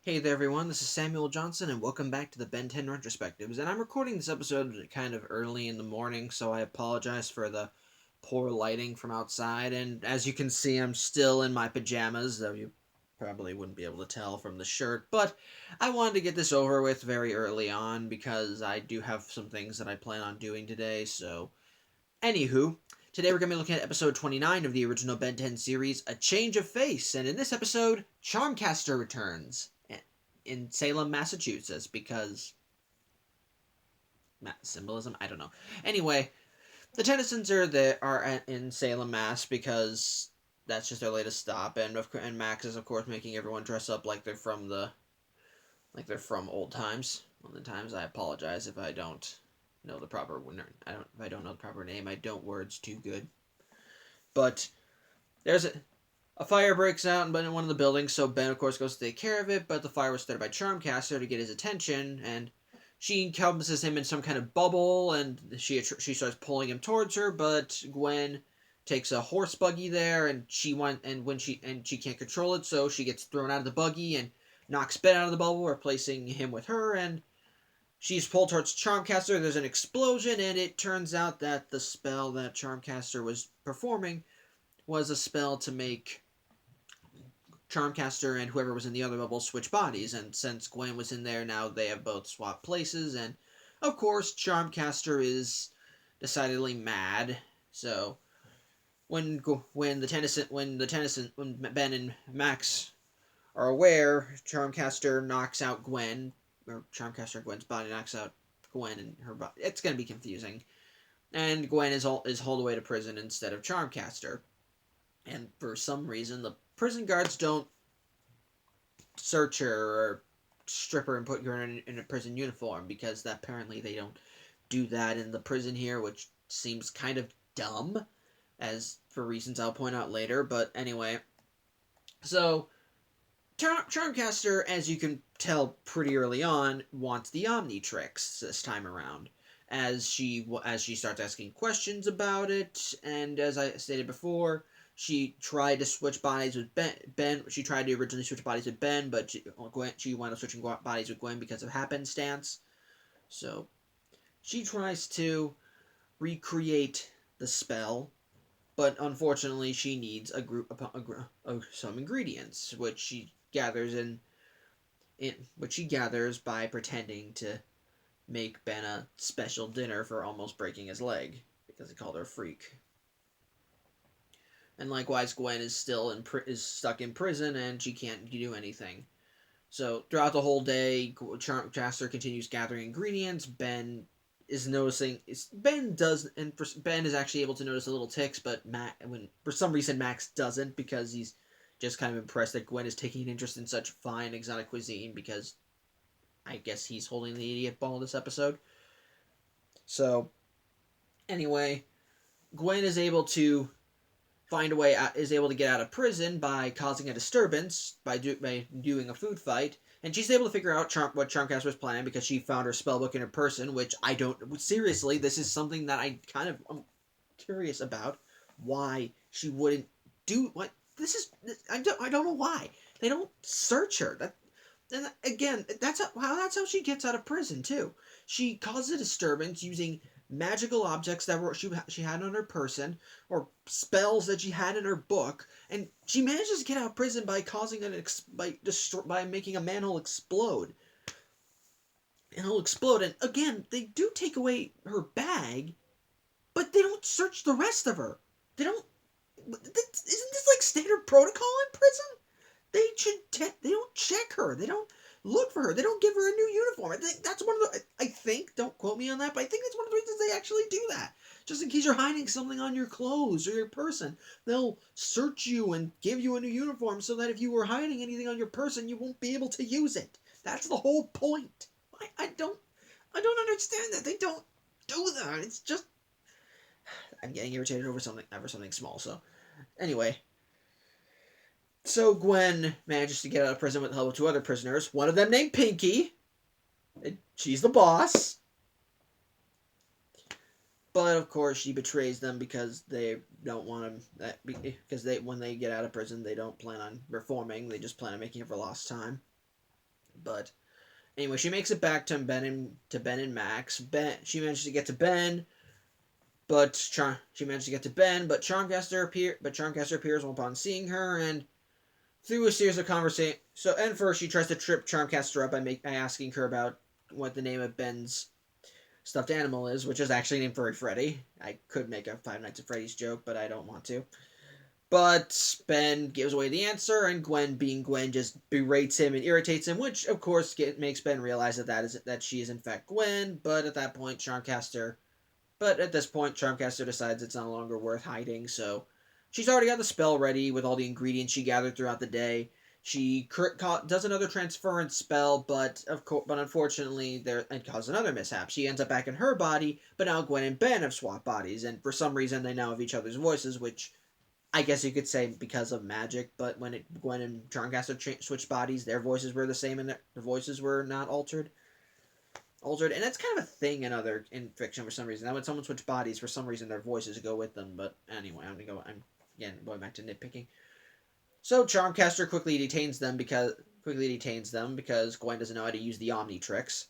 Hey there, everyone. This is Samuel Johnson, and welcome back to the Ben 10 Retrospectives. And I'm recording this episode kind of early in the morning, so I apologize for the poor lighting from outside. And as you can see, I'm still in my pajamas, though you probably wouldn't be able to tell from the shirt. But I wanted to get this over with very early on because I do have some things that I plan on doing today. So, anywho, today we're going to be looking at episode 29 of the original Ben 10 series, A Change of Face. And in this episode, Charmcaster returns in Salem, Massachusetts, because symbolism. I don't know. Anyway, the Tennysons are in Salem, Mass, because that's just their latest stop, and Max is of course making everyone dress up like they're from old times. Olden times. I apologize if I don't know the proper if I don't know the proper name. I don't words too good. But there's a fire breaks out in one of the buildings, so Ben, of course, goes to take care of it, but the fire was started by Charmcaster to get his attention, and she encompasses him in some kind of bubble, and she starts pulling him towards her, but Gwen takes a horse buggy there, and she can't control it, so she gets thrown out of the buggy and knocks Ben out of the bubble, replacing him with her, and she's pulled towards Charmcaster. There's an explosion, and it turns out that the spell that Charmcaster was performing was a spell to make Charmcaster and whoever was in the other bubble switch bodies, and since Gwen was in there, now they have both swapped places, and of course, Charmcaster is decidedly mad. So when Ben and Max are aware, Charmcaster knocks out Gwen, or Charmcaster and Gwen's body knocks out Gwen and her body. It's gonna be confusing, and Gwen is hauled away to prison instead of Charmcaster. And for some reason, the prison guards don't search her or strip her and put her in a prison uniform, because apparently they don't do that in the prison here, which seems kind of dumb, as for reasons I'll point out later. But anyway, so Charmcaster, as you can tell pretty early on, wants the Omnitrix this time around, as she starts asking questions about it, and as I stated before, she tried to switch bodies with Ben. She tried to originally switch bodies with Ben, but she wound up switching bodies with Gwen because of happenstance. So she tries to recreate the spell, but unfortunately, she needs some ingredients, which she gathers by pretending to make Ben a special dinner for almost breaking his leg because he called her a freak. And likewise, Gwen is stuck in prison and she can't do anything. So throughout the whole day, Charmcaster continues gathering ingredients. Ben is noticing. Ben is actually able to notice the little ticks, but when for some reason Max doesn't, because he's just kind of impressed that Gwen is taking an interest in such fine exotic cuisine, because I guess he's holding the idiot ball this episode. So anyway, Gwen is able to get out of prison by causing a disturbance by doing a food fight, and she's able to figure out what Charmcaster was planning, because she found her spellbook in her person, which I don't seriously. This is something that I'm curious about, why she wouldn't do what this is. I don't know why they don't search her. And again, that's how she gets out of prison too. She causes a disturbance using magical objects that she had on her person, or spells that she had in her book, and she manages to get out of prison by causing by making a manhole explode. And it'll explode, and again, they do take away her bag, but they don't search the rest of her. They don't. Isn't this like standard protocol in prison? They don't check her. They don't look for her. They don't give her a new uniform. I think that's one of the. I think, don't quote me on that, but I think that's one of the reasons they actually do that. Just in case you're hiding something on your clothes or your person, they'll search you and give you a new uniform, so that if you were hiding anything on your person, you won't be able to use it. That's the whole point. I don't understand that they don't do that. It's just I'm getting irritated over something small. So anyway, so Gwen manages to get out of prison with the help of two other prisoners, one of them named Pinky. She's the boss. But of course, she betrays them because they don't want to. Because when they get out of prison, they don't plan on reforming. They just plan on making it for lost time. But anyway, she makes it back to Ben and Max. She manages to get to Ben, but she managed to get to Ben, but Charmcaster appears upon seeing her, and through a series of conversations. And first she tries to trip Charmcaster up by asking her about what the name of Ben's stuffed animal is, which is actually named Furry Freddy. I could make a Five Nights at Freddy's joke, but I don't want to. But Ben gives away the answer, and Gwen, being Gwen, just berates him and irritates him, which of course makes Ben realize that she is in fact Gwen. But at this point, Charmcaster decides it's no longer worth hiding, so she's already got the spell ready with all the ingredients she gathered throughout the day. She does another transference spell, but unfortunately, it causes another mishap. She ends up back in her body, but now Gwen and Ben have swapped bodies, and for some reason, they now have each other's voices, which I guess you could say because of magic. But when Gwen and Charmcaster switched bodies, their voices were the same, and their voices were not altered. And that's kind of a thing in fiction for some reason. That when someone switches bodies, for some reason their voices go with them. But anyway, I'm again going back to nitpicking. So Charmcaster quickly detains them because Gwen doesn't know how to use the Omnitrix,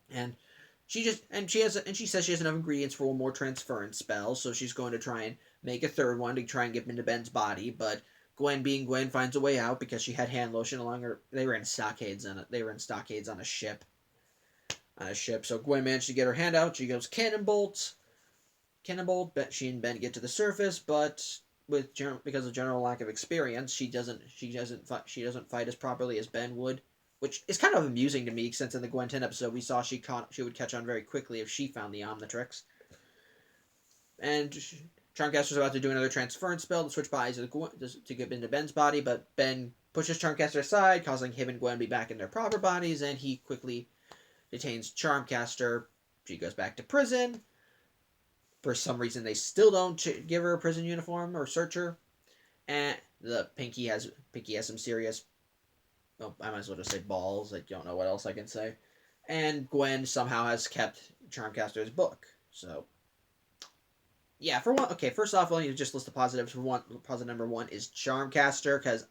and she says she has enough ingredients for one more transference spell, so she's going to try and make a third one to try and get into Ben's body. But Gwen, being Gwen, finds a way out because she had hand lotion along her. They were in stockades on a ship. So Gwen managed to get her hand out. She goes cannonbolt. She and Ben get to the surface, but because of general lack of experience, she doesn't fight as properly as Ben would, which is kind of amusing to me since in the Gwen 10 episode we saw she would catch on very quickly if she found the Omnitrix. And Charmcaster's about to do another transference spell to switch bodies to get into Ben's body, but Ben pushes Charmcaster aside, causing him and Gwen to be back in their proper bodies, and he quickly detains Charmcaster. She goes back to prison. For some reason, they still don't give her a prison uniform or search her. And the Pinky has some serious. Well, I might as well just say balls. I don't know what else I can say. And Gwen somehow has kept Charmcaster's book. So, yeah. First off, let me just list the positives. Positive number one is Charmcaster, because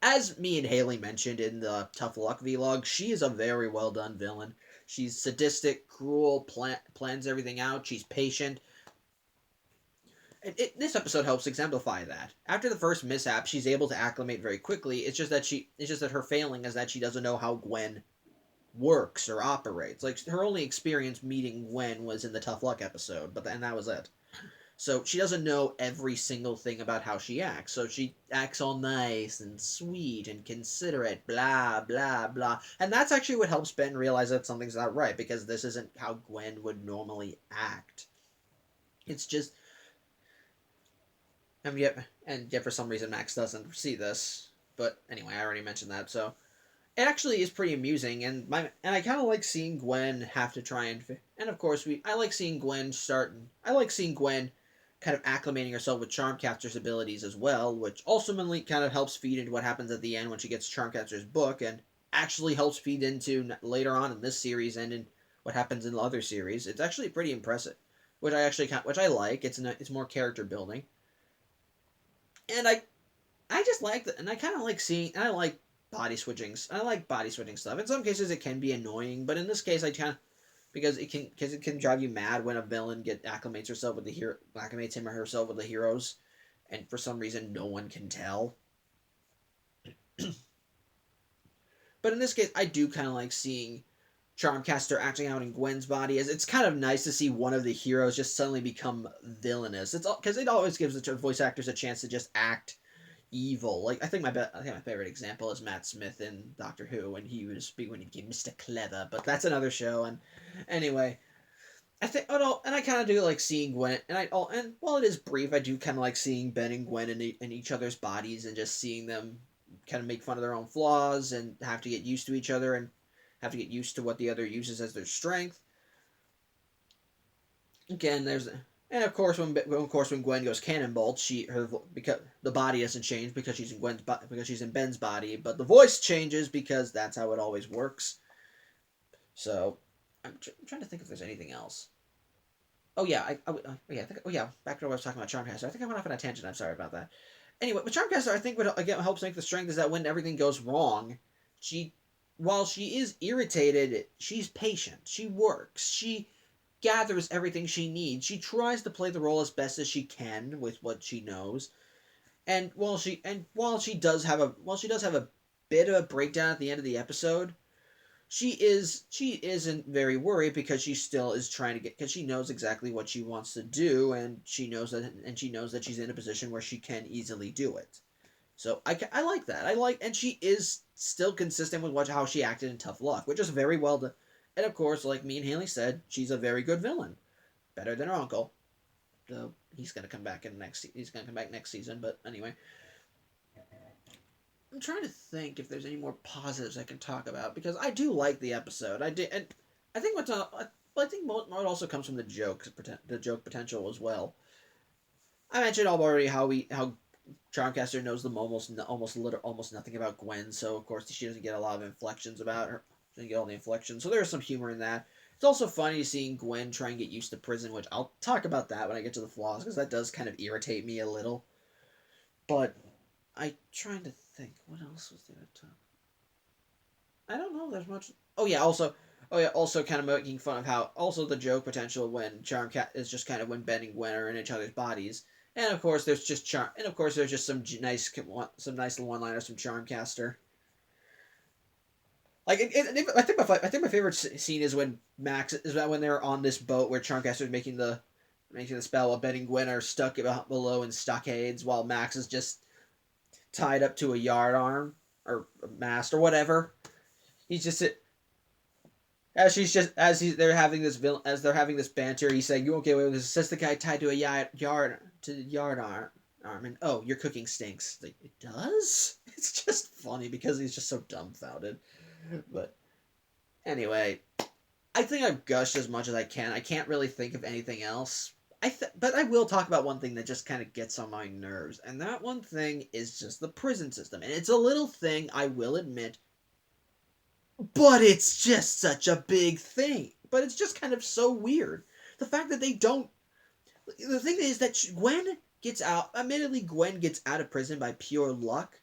as me and Haley mentioned in the Tough Luck vlog, she is a very well done villain. She's sadistic, cruel, plans everything out. She's patient. This episode helps exemplify that. After the first mishap, she's able to acclimate very quickly. It's just that her failing is that she doesn't know how Gwen works or operates. Like, her only experience meeting Gwen was in the Tough Luck episode, and that was it. So she doesn't know every single thing about how she acts. So she acts all nice and sweet and considerate, blah, blah, blah. And that's actually what helps Ben realize that something's not right, because this isn't how Gwen would normally act. It's just... And yet for some reason Max doesn't see this. But anyway, I already mentioned that, so... It actually is pretty amusing, and I kind of like seeing Gwen have to try and of course I like seeing Gwen kind of acclimating herself with Charmcaster's abilities as well, which ultimately kind of helps feed into what happens at the end when she gets Charmcaster's book, and actually helps feed into later on in this series and in what happens in the other series. It's actually pretty impressive, which I like. It's more character building, and I just like that, and I kind of like seeing, and I like body switching. I like body switching stuff. In some cases, it can be annoying, but in this case, I kind of, because it can drive you mad when a villain acclimates him or herself with the heroes, and for some reason no one can tell. But in this case, I do kind of like seeing Charmcaster acting out in Gwen's body, as it's kind of nice to see one of the heroes just suddenly become villainous. It's all because it always gives the voice actors a chance to just act evil. Like I think my favorite example is Matt Smith in Doctor Who when he became Mr. Clever, but that's another show. And anyway, I kind of do like seeing Gwen, and while it is brief, I do kind of like seeing Ben and Gwen in each other's bodies, and just seeing them kind of make fun of their own flaws and have to get used to each other and have to get used to what the other uses as their strength. Again, and of course when Gwen goes cannonbolt, because the body doesn't change because she's in Ben's body, but the voice changes because that's how it always works. So I'm trying to think if there's anything else. Oh yeah, back to what I was talking about Charmcaster. I think I went off on a tangent. I'm sorry about that. Anyway, with Charmcaster, I think what again helps make the strength is that when everything goes wrong, she while she is irritated, she's patient. She works. She gathers everything she needs. She tries to play the role as best as she can with what she knows. And while she does have a bit of a breakdown at the end of the episode, she isn't very worried because she still is trying to get because she knows exactly what she wants to do, and she knows that she's in a position where she can easily do it. So I like that. And she is still consistent with how she acted in Tough Luck, which is very well done. And of course, like me and Haley said, she's a very good villain, better than her uncle. So he's gonna come back next season. But anyway, I'm trying to think if there's any more positives I can talk about because I do like the episode. I did, and I think I think it also comes from the joke potential as well. I mentioned already how Charmcaster knows almost nothing about Gwen, so of course she doesn't get a lot of inflections about her. She doesn't get all the inflections, so there's some humor in that. It's also funny seeing Gwen try and get used to prison, which I'll talk about that when I get to the flaws because that does kind of irritate me a little. But I trying to think what else was there to talk. I don't know. There's much. Also kind of making fun of how also the joke potential when Charmcat is just kind of when Ben and Gwen are in each other's bodies. And of course, there's just some nice one-liners from Charmcaster. Like I think my favorite scene is when they're on this boat where Charmcaster is making the spell while Ben and Gwen are stuck below in stockades while Max is just tied up to a yard arm or a mast or whatever. He's just they're having this banter. He's saying, "You won't get away with this." It's just the guy tied to a yard arm, and oh, your cooking stinks. Like, it does. It's just funny because he's just so dumbfounded. But anyway, I think I've gushed as much as I can. I can't really think of anything else. But I will talk about one thing that just kind of gets on my nerves, and that one thing is just the prison system. And it's a little thing, I will admit, but it's just such a big thing. But it's just kind of so weird. The fact that they don't. The thing is that Gwen gets out. Admittedly, Gwen gets out of prison by pure luck,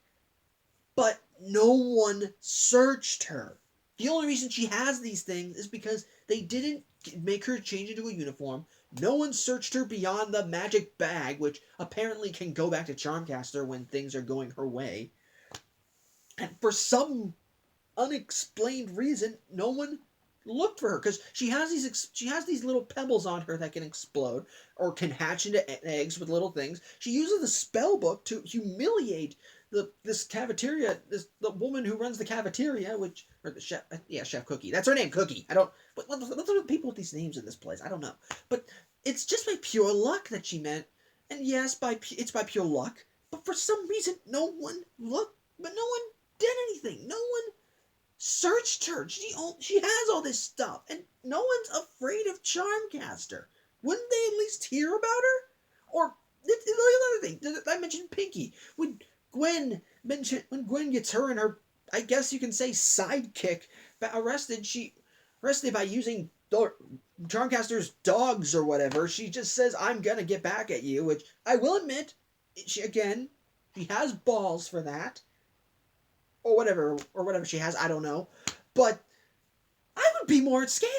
but no one searched her. The only reason she has these things is because they didn't make her change into a uniform. No one searched her beyond the magic bag, which apparently can go back to Charmcaster when things are going her way. And for some unexplained reason, no one looked for her because she has these little pebbles on her that can explode or can hatch into eggs with little things. She uses the spell book to humiliate the woman who runs the cafeteria, or the chef, Chef Cookie. That's her name, Cookie. I don't. What's with people with these names in this place? I don't know, but it's just by pure luck that she met, and yes, it's by pure luck. But for some reason, no one looked, but no one did anything. No one searched her. She has all this stuff, and no one's afraid of Charmcaster. Wouldn't they at least hear about her? Or the other thing I mentioned, Pinky. When Gwen gets her and her, I guess you can say, sidekick arrested by using Charmcaster's dogs or whatever. She just says, "I'm gonna get back at you," which I will admit, she has balls for that. Or whatever she has, I don't know. But I would be more scared.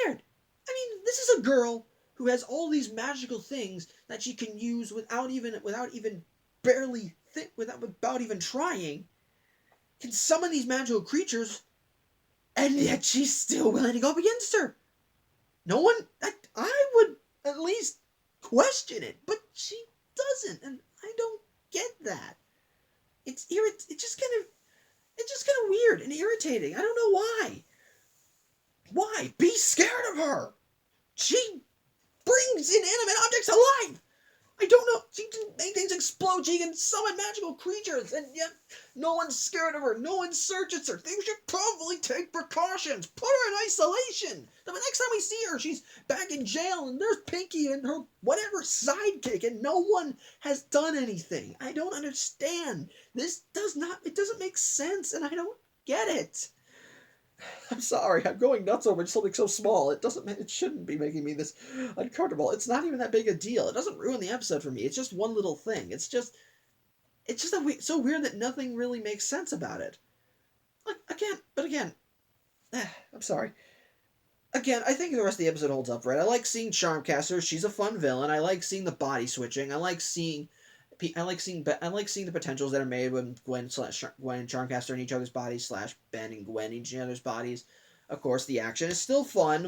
I mean, this is a girl who has all these magical things that she can use without even trying. Can summon these magical creatures, and yet she's still willing to go up against her. No one, I would at least question it, but she doesn't, and I don't get that. It's just kind of weird and irritating. I don't know why. Why? Be scared of her. She brings inanimate objects to life. I don't know. She can make things explode. She can summon magical creatures, and yet no one's scared of her. No one searches her. They should probably take precautions. Put her in isolation. The next time we see her, she's back in jail, and there's Pinky and her whatever sidekick, and no one has done anything. I don't understand. It doesn't make sense, and I don't get it. I'm sorry, I'm going nuts over something so small. It shouldn't be making me this uncomfortable. It's not even that big a deal. It doesn't ruin the episode for me. It's just one little thing. It's just so weird that nothing really makes sense about it. But again, I'm sorry. Again, I think the rest of the episode holds up right. I like seeing Charmcaster. She's a fun villain. I like seeing the body switching. I like seeing the potentials that are made when Gwen and Charmcaster in each other's bodies slash Ben and Gwen in each other's bodies. Of course, the action is still fun.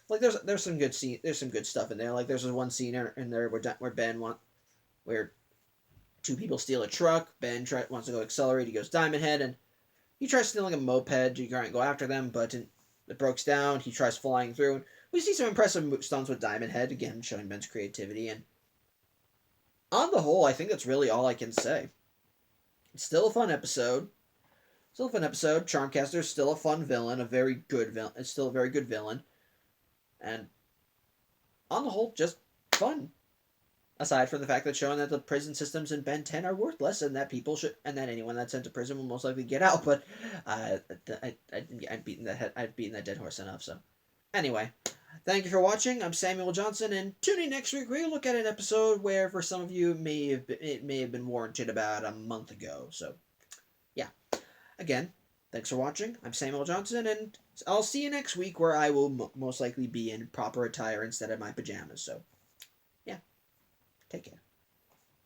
Like there's some good there's some good stuff in there. Like there's one scene in there where where two people steal a truck. Wants to go accelerate. He goes Diamond Head and he tries stealing a moped. You can't go after them, but it breaks down. He tries flying through. And we see some impressive stunts with Diamond Head again, showing Ben's creativity. And on the whole, I think that's really all I can say. It's still a fun episode. Still a fun episode. Charmcaster is still a fun villain, a very good villain. It's still a very good villain, and on the whole, just fun. Aside from the fact that showing that the prison systems in Ben 10 are worthless and that people should, and that anyone that's sent to prison will most likely get out. But I've beaten that dead horse enough. So anyway, thank you for watching. I'm Samuel Johnson, and tune in next week. We'll look at an episode where, for some of you, it may have been warranted about a month ago. So yeah. Again, thanks for watching. I'm Samuel Johnson, and I'll see you next week where I will most likely be in proper attire instead of my pajamas. So, yeah, take care.